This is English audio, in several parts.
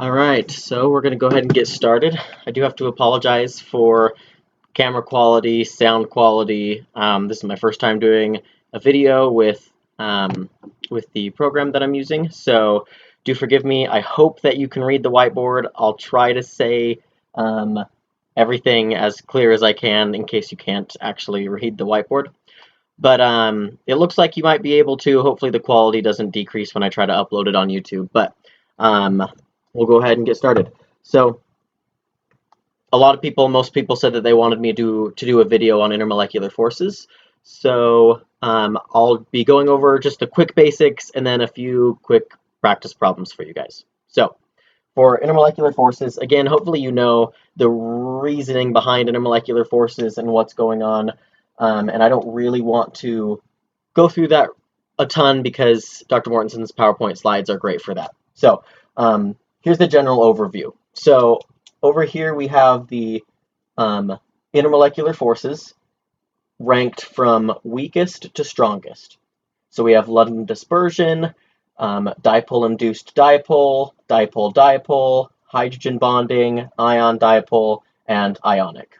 All right, so we're going to go ahead and get started. I do have to apologize for camera quality, sound quality. This is my first time doing a video with the program that I'm using, so do forgive me. I hope that you can read the whiteboard. I'll try to say everything as clear as I can in case you can't actually read the whiteboard. But it looks like you might be able to. Hopefully the quality doesn't decrease when I try to upload it on YouTube. But we'll go ahead and get started. So most people said that they wanted me to do a video on intermolecular forces. So I'll be going over just the quick basics and then a few quick practice problems for you guys. So for intermolecular forces, again, hopefully you know the reasoning behind intermolecular forces and what's going on. And I don't really want to go through that a ton because Dr. Mortenson's PowerPoint slides are great for that. So here's the general overview. So over here we have the intermolecular forces ranked from weakest to strongest. So we have London dispersion, dipole-induced dipole, dipole-dipole, hydrogen bonding, ion dipole, and ionic.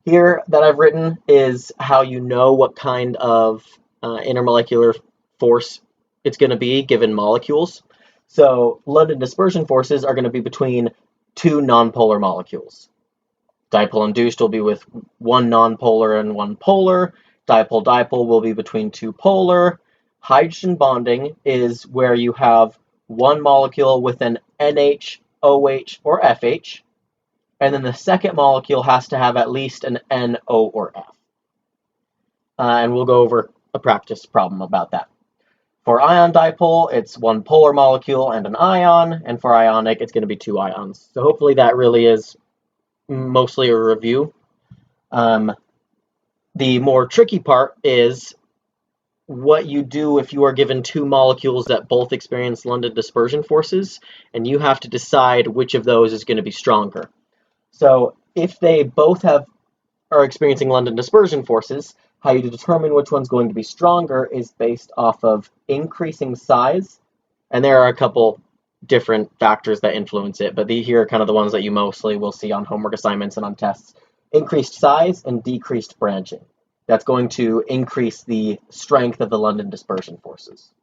Here that I've written is how you know what kind of intermolecular force it's going to be given molecules. So London dispersion forces are going to be between two nonpolar molecules. Dipole-induced will be with one nonpolar and one polar. Dipole-dipole will be between two polar. Hydrogen bonding is where you have one molecule with an NH, OH, or FH. And then the second molecule has to have at least an N, O, or F. And we'll go over a practice problem about that. For ion dipole, it's one polar molecule and an ion, and for ionic, it's going to be two ions. So hopefully that really is mostly a review. The more tricky part is what you do if you are given two molecules that both experience London dispersion forces, and you have to decide which of those is going to be stronger. So if they both are experiencing London dispersion forces, how you determine which one's going to be stronger is based off of increasing size. And there are a couple different factors that influence it, but here are kind of the ones that you mostly will see on homework assignments and on tests. Increased size and decreased branching. That's going to increase the strength of the London dispersion forces.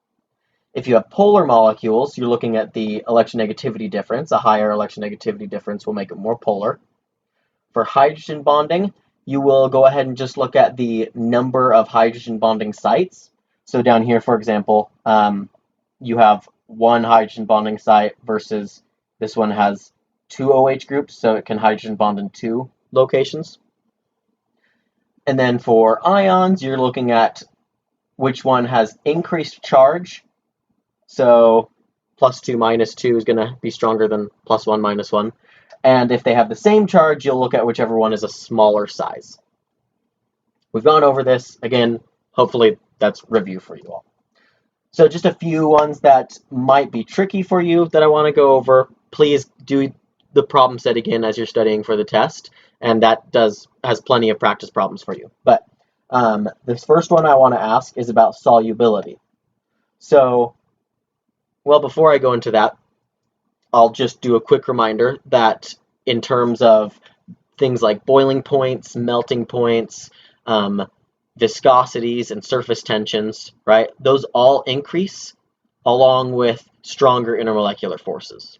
If you have polar molecules, you're looking at the electronegativity difference. A higher electronegativity difference will make it more polar. For hydrogen bonding, you will go ahead and just look at the number of hydrogen bonding sites. So down here, for example, you have one hydrogen bonding site versus this one has two OH groups, so it can hydrogen bond in two locations. And then for ions, you're looking at which one has increased charge. So +2 -2 is going to be stronger than +1 -1. And if they have the same charge, you'll look at whichever one is a smaller size. We've gone over this. Again, hopefully that's review for you all. So just a few ones that might be tricky for you that I want to go over. Please do the problem set again as you're studying for the test, and that has plenty of practice problems for you. But this first one I want to ask is about solubility. So, well, before I go into that, I'll just do a quick reminder that in terms of things like boiling points, melting points, viscosities, and surface tensions, right? Those all increase along with stronger intermolecular forces.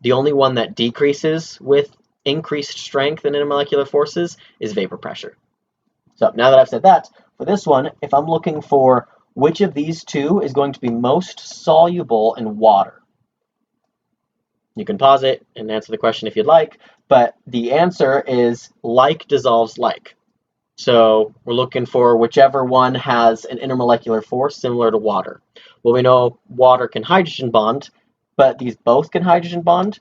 The only one that decreases with increased strength in intermolecular forces is vapor pressure. So now that I've said that, for this one, if I'm looking for which of these two is going to be most soluble in water, you can pause it and answer the question if you'd like, but the answer is like dissolves like. So we're looking for whichever one has an intermolecular force similar to water. Well, we know water can hydrogen bond, but these both can hydrogen bond.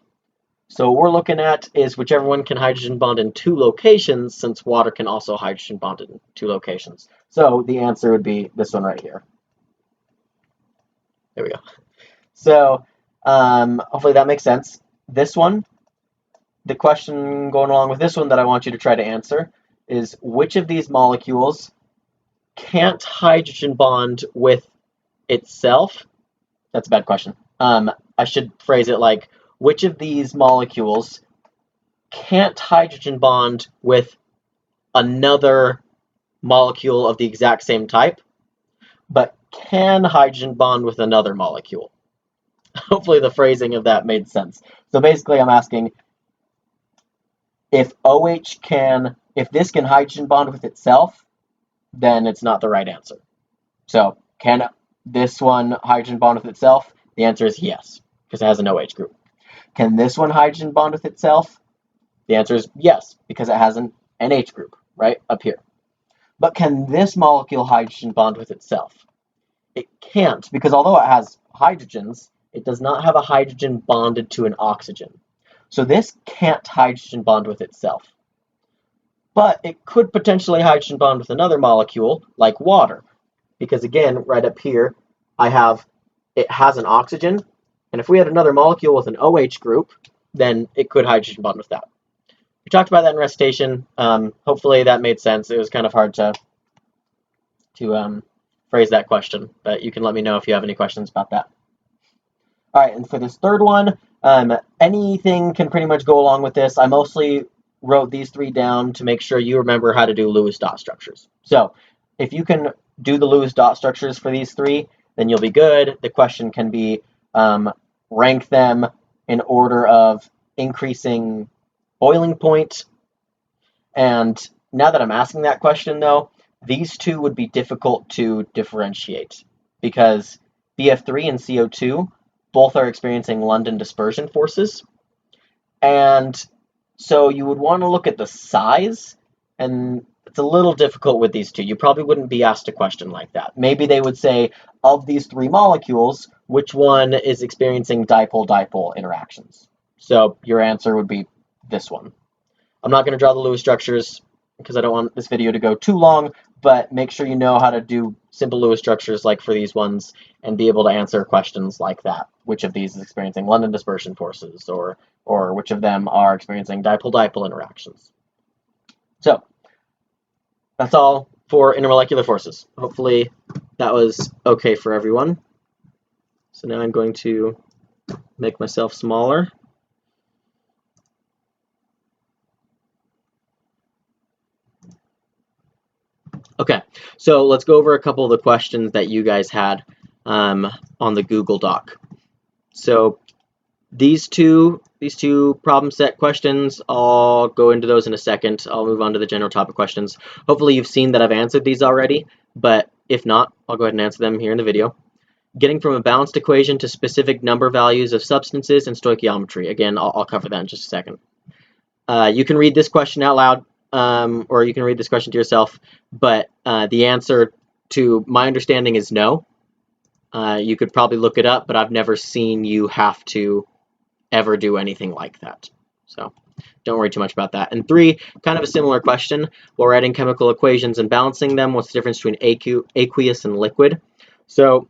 So what we're looking at is whichever one can hydrogen bond in two locations, since water can also hydrogen bond in two locations. So the answer would be this one right here. There we go. So hopefully that makes sense. This one, the question going along with this one that I want you to try to answer is which of these molecules can't hydrogen bond with itself? That's a bad question. I should phrase it like which of these molecules can't hydrogen bond with another molecule of the exact same type, but can hydrogen bond with another molecule? Hopefully the phrasing of that made sense. So basically I'm asking if this can hydrogen bond with itself, then it's not the right answer. So can this one hydrogen bond with itself? The answer is yes, because it has an OH group. Can this one hydrogen bond with itself? The answer is yes, because it has an NH group, right, up here. But can this molecule hydrogen bond with itself? It can't, because although it has hydrogens, it does not have a hydrogen bonded to an oxygen. So this can't hydrogen bond with itself. But it could potentially hydrogen bond with another molecule, like water. Because again, right up here, it has an oxygen, and if we had another molecule with an OH group, then it could hydrogen bond with that. We talked about that in recitation. Hopefully that made sense. It was kind of hard to phrase that question, but you can let me know if you have any questions about that. All right, and for this third one, anything can pretty much go along with this. I mostly wrote these three down to make sure you remember how to do Lewis dot structures. So if you can do the Lewis dot structures for these three, then you'll be good. The question can be rank them in order of increasing boiling point. And now that I'm asking that question, though, these two would be difficult to differentiate because BF3 and CO2 both are experiencing London dispersion forces. And so you would want to look at the size, and it's a little difficult with these two. You probably wouldn't be asked a question like that. Maybe they would say, of these three molecules, which one is experiencing dipole-dipole interactions? So your answer would be this one. I'm not going to draw the Lewis structures because I don't want this video to go too long, but make sure you know how to do simple Lewis structures like for these ones and be able to answer questions like that. Which of these is experiencing London dispersion forces, or which of them are experiencing dipole-dipole interactions? So that's all for intermolecular forces. Hopefully that was okay for everyone. So now I'm going to make myself smaller. Okay, so let's go over a couple of the questions that you guys had on the Google Doc. So these two problem set questions, I'll go into those in a second. I'll move on to the general topic questions. Hopefully you've seen that I've answered these already, but if not, I'll go ahead and answer them here in the video. Getting from a balanced equation to specific number values of substances and stoichiometry. Again, I'll cover that in just a second. You can read this question out loud, or you can read this question to yourself, but the answer to my understanding is no. You could probably look it up, but I've never seen you have to ever do anything like that. So don't worry too much about that. And 3, kind of a similar question. While writing chemical equations and balancing them, what's the difference between aqueous and liquid? So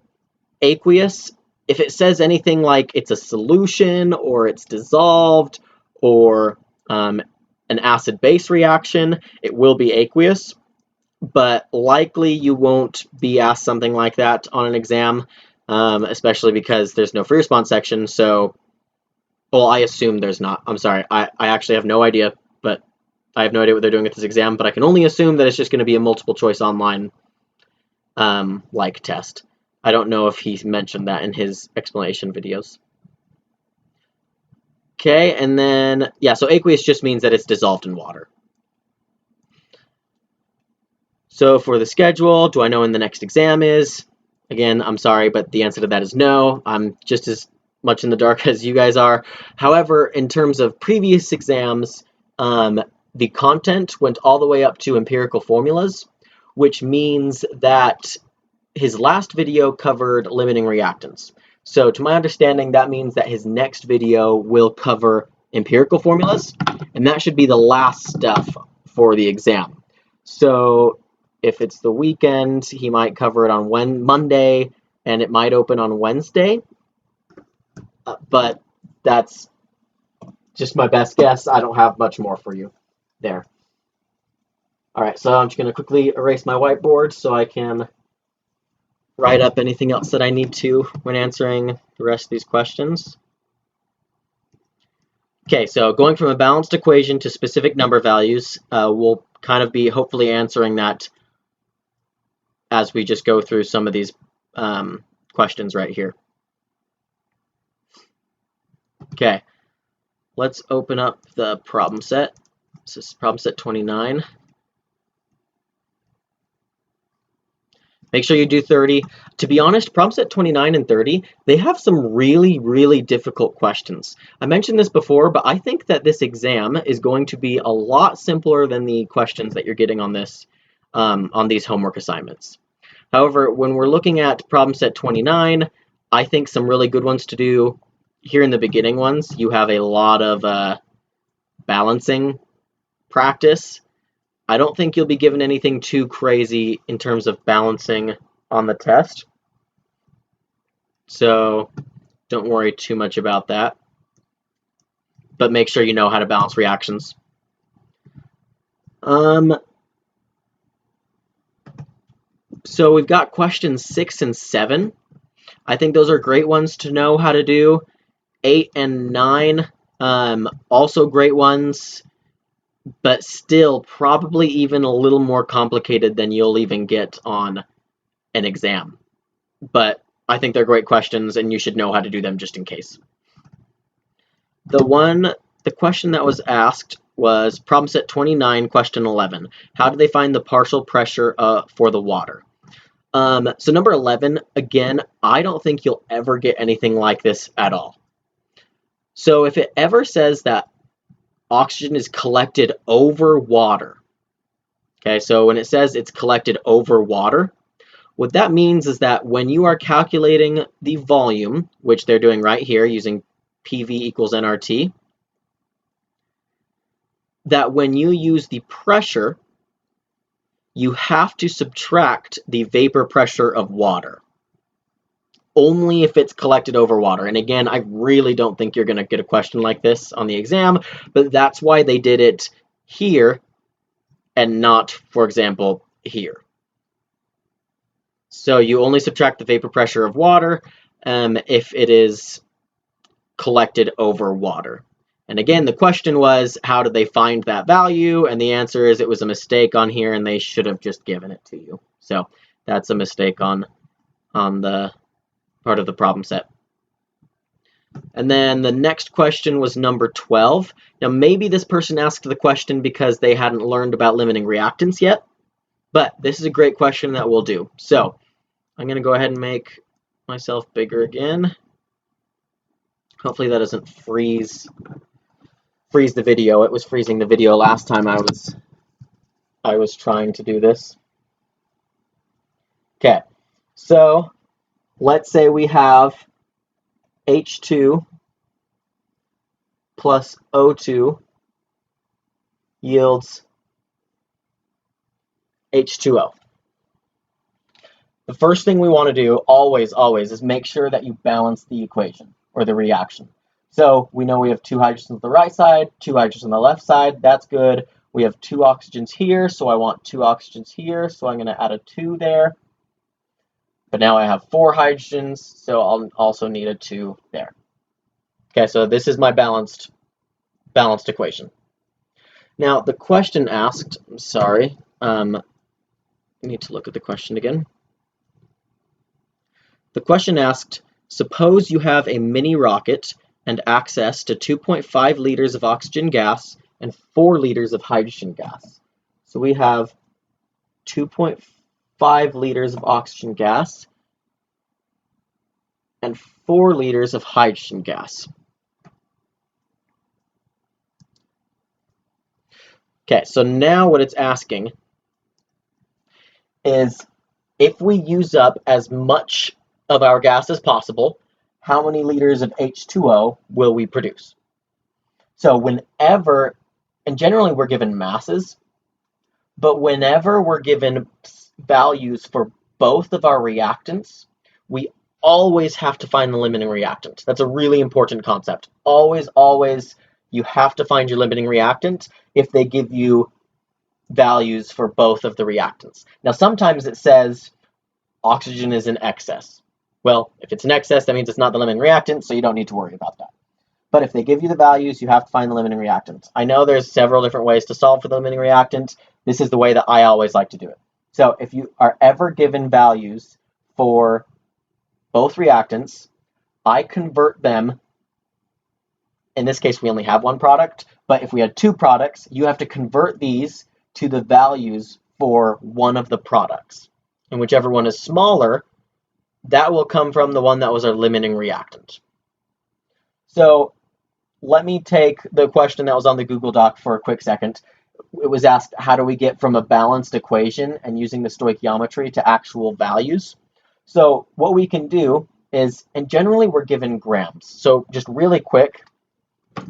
aqueous, if it says anything like it's a solution or it's dissolved or an acid-base reaction, it will be aqueous. But likely you won't be asked something like that on an exam, especially because there's no free response section. So, well, I assume there's not. I'm sorry. I actually have no idea, but I have no idea what they're doing at this exam, but I can only assume that it's just going to be a multiple choice online like test. I don't know if he mentioned that in his explanation videos. Okay, and then, yeah, so aqueous just means that it's dissolved in water. So for the schedule, do I know when the next exam is? Again, I'm sorry, but the answer to that is no. I'm just as much in the dark as you guys are. However, in terms of previous exams, the content went all the way up to empirical formulas, which means that his last video covered limiting reactants. So to my understanding, that means that his next video will cover empirical formulas, and that should be the last stuff for the exam. So if it's the weekend, he might cover it on Monday, and it might open on Wednesday. But that's just my best guess. I don't have much more for you there. All right, so I'm just going to quickly erase my whiteboard so I can write up anything else that I need to when answering the rest of these questions. Okay, so going from a balanced equation to specific number values, we'll kind of be hopefully answering that as we just go through some of these questions right here. Okay, let's open up the problem set. This is problem set 29. Make sure you do 30. To be honest, problem set 29 and 30, they have some really, really difficult questions. I mentioned this before, but I think that this exam is going to be a lot simpler than the questions that you're getting on this, on these homework assignments. However, when we're looking at problem set 29, I think some really good ones to do. Here in the beginning ones, you have a lot of balancing practice. I don't think you'll be given anything too crazy in terms of balancing on the test. So don't worry too much about that. But make sure you know how to balance reactions. So we've got questions 6 and 7. I think those are great ones to know how to do. 8 and 9, also great ones, but still probably even a little more complicated than you'll even get on an exam. But I think they're great questions, and you should know how to do them just in case. The question that was asked was problem set 29, question 11. How do they find the partial pressure for the water? So number 11, again, I don't think you'll ever get anything like this at all. So if it ever says that oxygen is collected over water, okay, so when it says it's collected over water, what that means is that when you are calculating the volume, which they're doing right here using PV equals nRT, that when you use the pressure, you have to subtract the vapor pressure of water. Only if it's collected over water. And again, I really don't think you're going to get a question like this on the exam, but that's why they did it here and not, for example, here. So you only subtract the vapor pressure of water if it is collected over water. And again, the question was, how did they find that value? And the answer is it was a mistake on here, and they should have just given it to you. So that's a mistake on the part of the problem set. And then the next question was number 12. Now maybe this person asked the question because they hadn't learned about limiting reactants yet, but this is a great question that we'll do. So I'm going to go ahead and make myself bigger again. Hopefully that doesn't freeze the video. It was freezing the video last time I was trying to do this. Okay, so let's say we have H2 plus O2 yields H2O. The first thing we want to do, always, is make sure that you balance the equation or the reaction. So we know we have 2 hydrogens on the right side, 2 hydrogens on the left side. That's good. We have 2 oxygens here, so I want 2 oxygens here, so I'm going to add a 2 there. But now I have 4 hydrogens, so I'll also need a 2 there. Okay, so this is my balanced equation. Now the question asked, I'm sorry, I need to look at the question again. The question asked, suppose you have a mini rocket and access to 2.5 liters of oxygen gas and 4 liters of hydrogen gas. So we have 2.5 liters of oxygen gas and 4 liters of hydrogen gas. Okay, so now what it's asking is if we use up as much of our gas as possible, how many liters of H2O will we produce? So whenever, and generally we're given masses, but whenever we're given values for both of our reactants, we always have to find the limiting reactant. That's a really important concept. Always, you have to find your limiting reactant if they give you values for both of the reactants. Now, sometimes it says oxygen is in excess. Well, if it's in excess, that means it's not the limiting reactant, so you don't need to worry about that. But if they give you the values, you have to find the limiting reactant. I know there's several different ways to solve for the limiting reactant. This is the way that I always like to do it. So if you are ever given values for both reactants, I convert them. In this case, we only have one product, but if we had two products, you have to convert these to the values for one of the products. And whichever one is smaller, that will come from the one that was our limiting reactant. So let me take the question that was on the Google Doc for a quick second. It was asked, how do we get from a balanced equation and using the stoichiometry to actual values? So what we can do is, and generally we're given grams. So just really quick,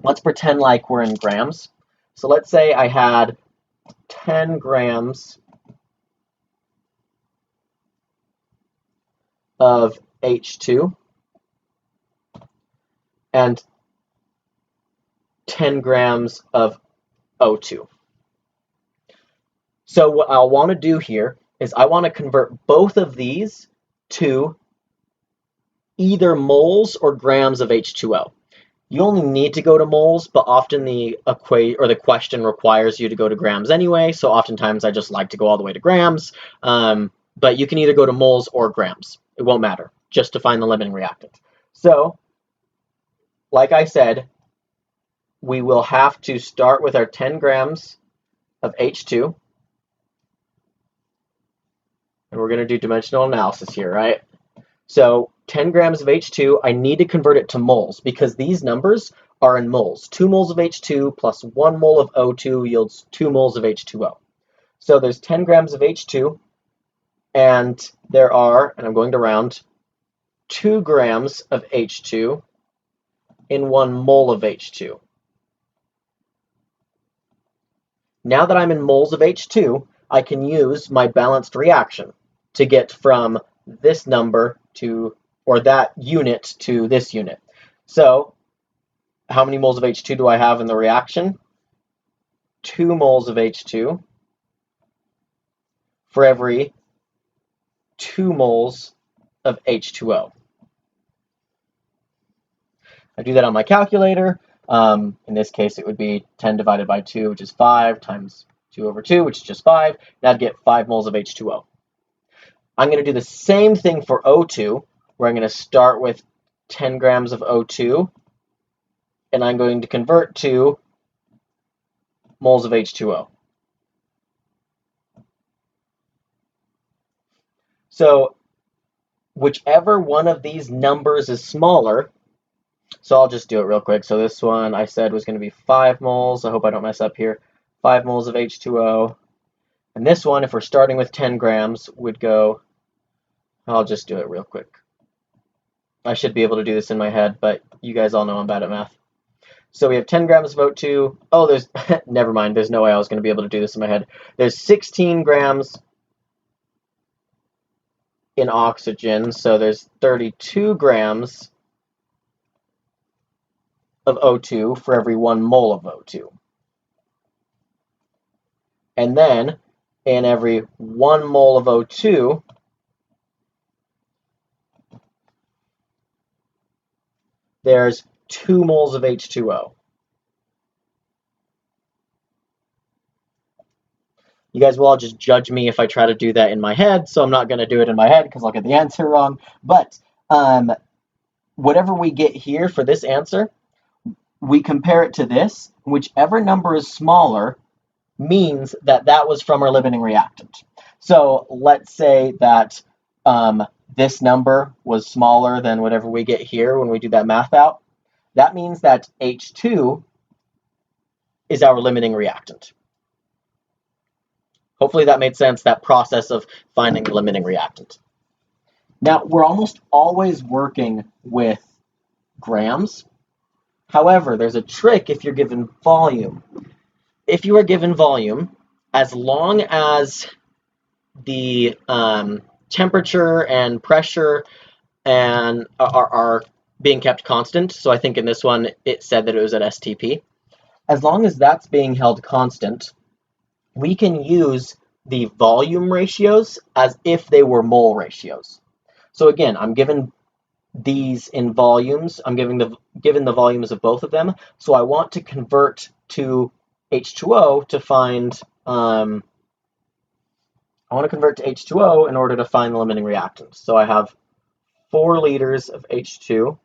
let's pretend like we're in grams. So let's say I had 10 grams of H2 and 10 grams of O2. So what I'll want to do here is I want to convert both of these to either moles or grams of H2O. You only need to go to moles, but often the question requires you to go to grams anyway, so oftentimes I just like to go all the way to grams, but you can either go to moles or grams. It won't matter, just to find the limiting reactant. So, like I said, we will have to start with our 10 grams of H2, and we're going to do dimensional analysis here, right? So 10 grams of H2, I need to convert it to moles because these numbers are in moles. 2 moles of H2 plus 1 mole of O2 yields 2 moles of H2O. So there's 10 grams of H2, and there are, and I'm going to round, 2 grams of H2 in 1 mole of H2. Now that I'm in moles of H2, I can use my balanced reaction to get from this number to, or that unit to this unit. So how many moles of H2 do I have in the reaction? 2 moles of H2 for every 2 moles of H2O. I do that on my calculator. In this case, it would be 10 divided by 2, which is 5, times 2 over 2, which is just 5. And I'd get 5 moles of H2O. I'm going to do the same thing for O2, where I'm going to start with 10 grams of O2, and I'm going to convert to moles of H2O. So whichever one of these numbers is smaller, so I'll just do it real quick. So this one I said was going to be 5 moles. I hope I don't mess up here. 5 moles of H2O. And this one, if we're starting with 10 grams, would go, I'll just do it real quick. I should be able to do this in my head, but you guys all know I'm bad at math. So we have 10 grams of O2. Oh, there's, never mind. There's no way I was going to be able to do this in my head. There's 16 grams in oxygen, so there's 32 grams of O2 for every 1 mole of O2. And then, in every 1 mole of O2, there's 2 moles of H2O. You guys will all just judge me if I try to do that in my head, so I'm not going to do it in my head because I'll get the answer wrong. But whatever we get here for this answer, we compare it to this. Whichever number is smaller means that that was from our limiting reactant. So let's say that this number was smaller than whatever we get here when we do that math out. That means that H2 is our limiting reactant. Hopefully that made sense, that process of finding the limiting reactant. Now, we're almost always working with grams. However, there's a trick if you're given volume. If you are given volume, as long as the temperature and pressure and are being kept constant, so I think in this one it said that it was at STP, as long as that's being held constant, we can use the volume ratios as if they were mole ratios. So again, I'm given these in volumes. I'm given the volumes of both of them. So I want to convert to H2O to find I want to convert to H2O in order to find the limiting reactants. So I have 4 liters of H2,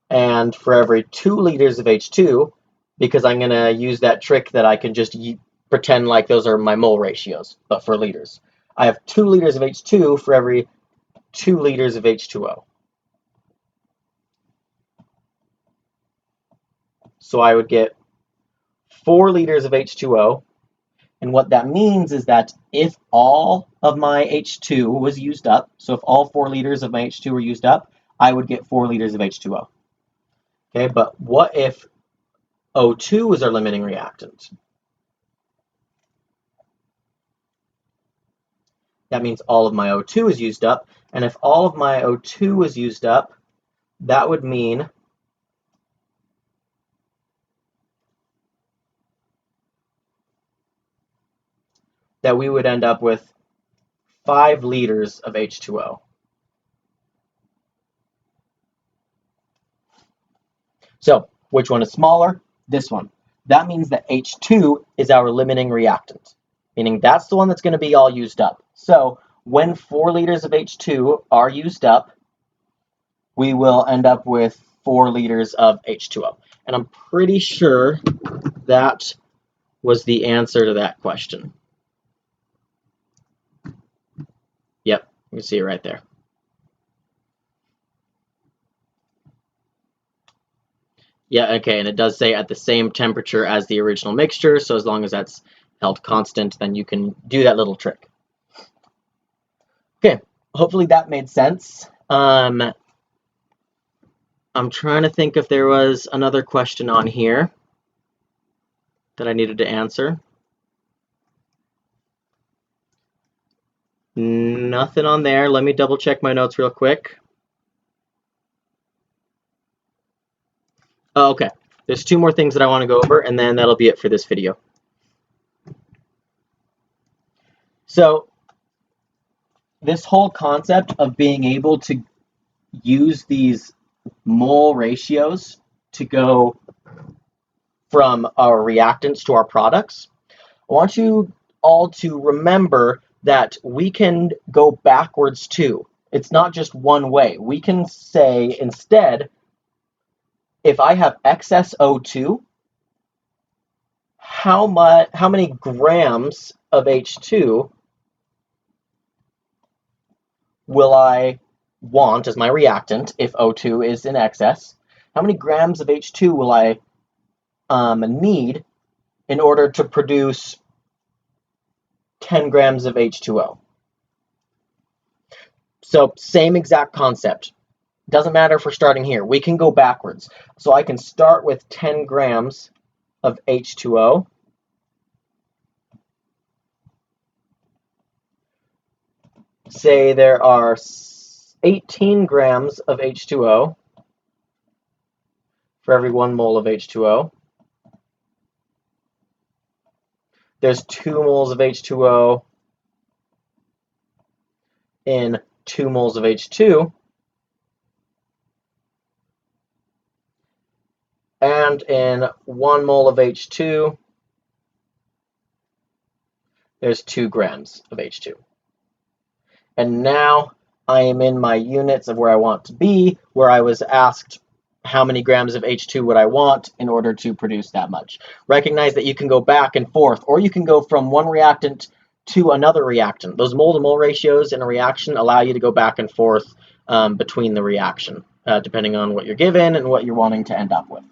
and for every 2 liters of H2, because I'm going to use that trick that I can just pretend like those are my mole ratios, but for liters. I have 2 liters of H2 for every 2 liters of H2O. So I would get 4 liters of H2O, and what that means is that if all of my H2 was used up, so if all 4 liters of my H2 were used up, I would get 4 liters of H2O. Okay, but what if O2 was our limiting reactant? That means all of my O2 is used up, and if all of my O2 was used up, that would mean that we would end up with 5 liters of H2O. So, which one is smaller? This one. That means that H2 is our limiting reactant, meaning that's the one that's going to be all used up. So, when 4 liters of H2 are used up, we will end up with 4 liters of H2O. And I'm pretty sure that was the answer to that question. Yep, you can see it right there. Yeah, okay, and it does say at the same temperature as the original mixture, so as long as that's held constant, then you can do that little trick. Okay, hopefully that made sense. I'm trying to think if there was another question on here that I needed to answer. Nothing on there. Let me double check my notes real quick. Oh, okay, there's 2 more things that I want to go over, and then that'll be it for this video. So this whole concept of being able to use these mole ratios to go from our reactants to our products, I want you all to remember that we can go backwards too. It's not just one way. We can say instead, if I have excess O2, how many grams of H2 will I want as my reactant if O2 is in excess? How many grams of H2 will I need in order to produce 10 grams of H2O? So same exact concept. Doesn't matter if we're starting here. We can go backwards. So I can start with 10 grams of H2O. Say there are 18 grams of H2O for every 1 mole of H2O. There's 2 moles of H2O in 2 moles of H2. And in 1 mole of H2, there's 2 grams of H2. And now I am in my units of where I want to be, where I was asked how many grams of H2 would I want in order to produce that much. Recognize that you can go back and forth, or you can go from one reactant to another reactant. Those mole-to-mole ratios in a reaction allow you to go back and forth between the reaction, depending on what you're given and what you're wanting to end up with.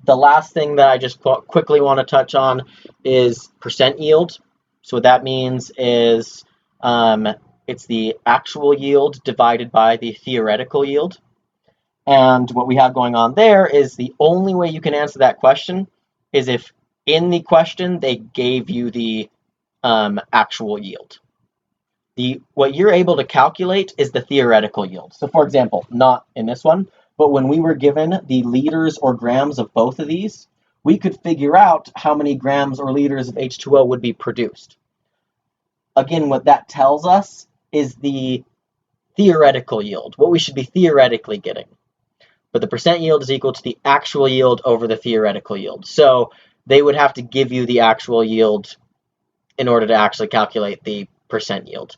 The last thing that I just quickly want to touch on is percent yield. So what that means is it's the actual yield divided by the theoretical yield. And what we have going on there is the only way you can answer that question is if in the question they gave you the actual yield. What you're able to calculate is the theoretical yield. So for example, not in this one, but when we were given the liters or grams of both of these, we could figure out how many grams or liters of H2O would be produced. Again, what that tells us is the theoretical yield, what we should be theoretically getting. But the percent yield is equal to the actual yield over the theoretical yield. So they would have to give you the actual yield in order to actually calculate the percent yield.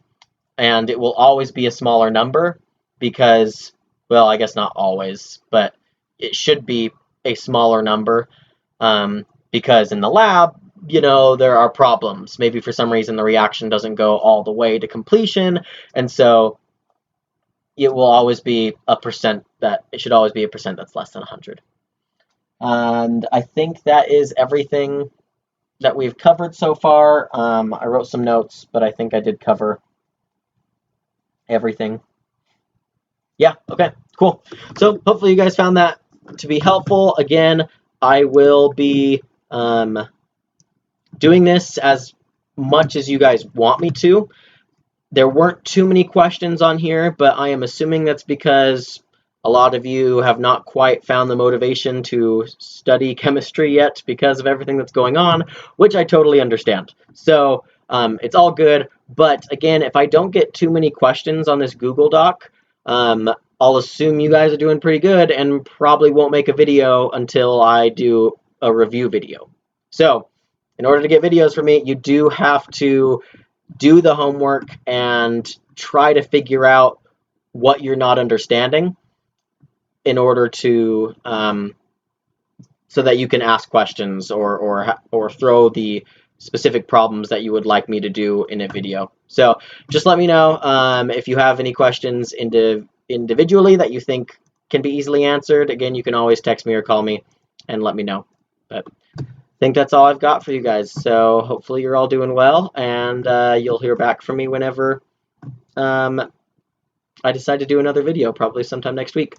And it will always be a smaller number because, well, I guess not always, but it should be a smaller number because in the lab, you know, there are problems. Maybe for some reason the reaction doesn't go all the way to completion, and so it will always be a percent that, it should always be a percent that's less than 100. And I think that is everything that we've covered so far. I wrote some notes, but I think I did cover everything. Yeah, okay, cool. So hopefully you guys found that to be helpful. Again, I will be doing this as much as you guys want me to. There weren't too many questions on here, but I am assuming that's because a lot of you have not quite found the motivation to study chemistry yet because of everything that's going on, which I totally understand. So it's all good. But again, if I don't get too many questions on this Google Doc, I'll assume you guys are doing pretty good and probably won't make a video until I do a review video. So in order to get videos from me, you do have to do the homework and try to figure out what you're not understanding in order to so that you can ask questions or throw the specific problems that you would like me to do in a video. So just let me know if you have any questions individually that you think can be easily answered. Again, you can always text me or call me and let me know. But I think that's all I've got for you guys. So hopefully you're all doing well, and you'll hear back from me whenever I decide to do another video, probably sometime next week.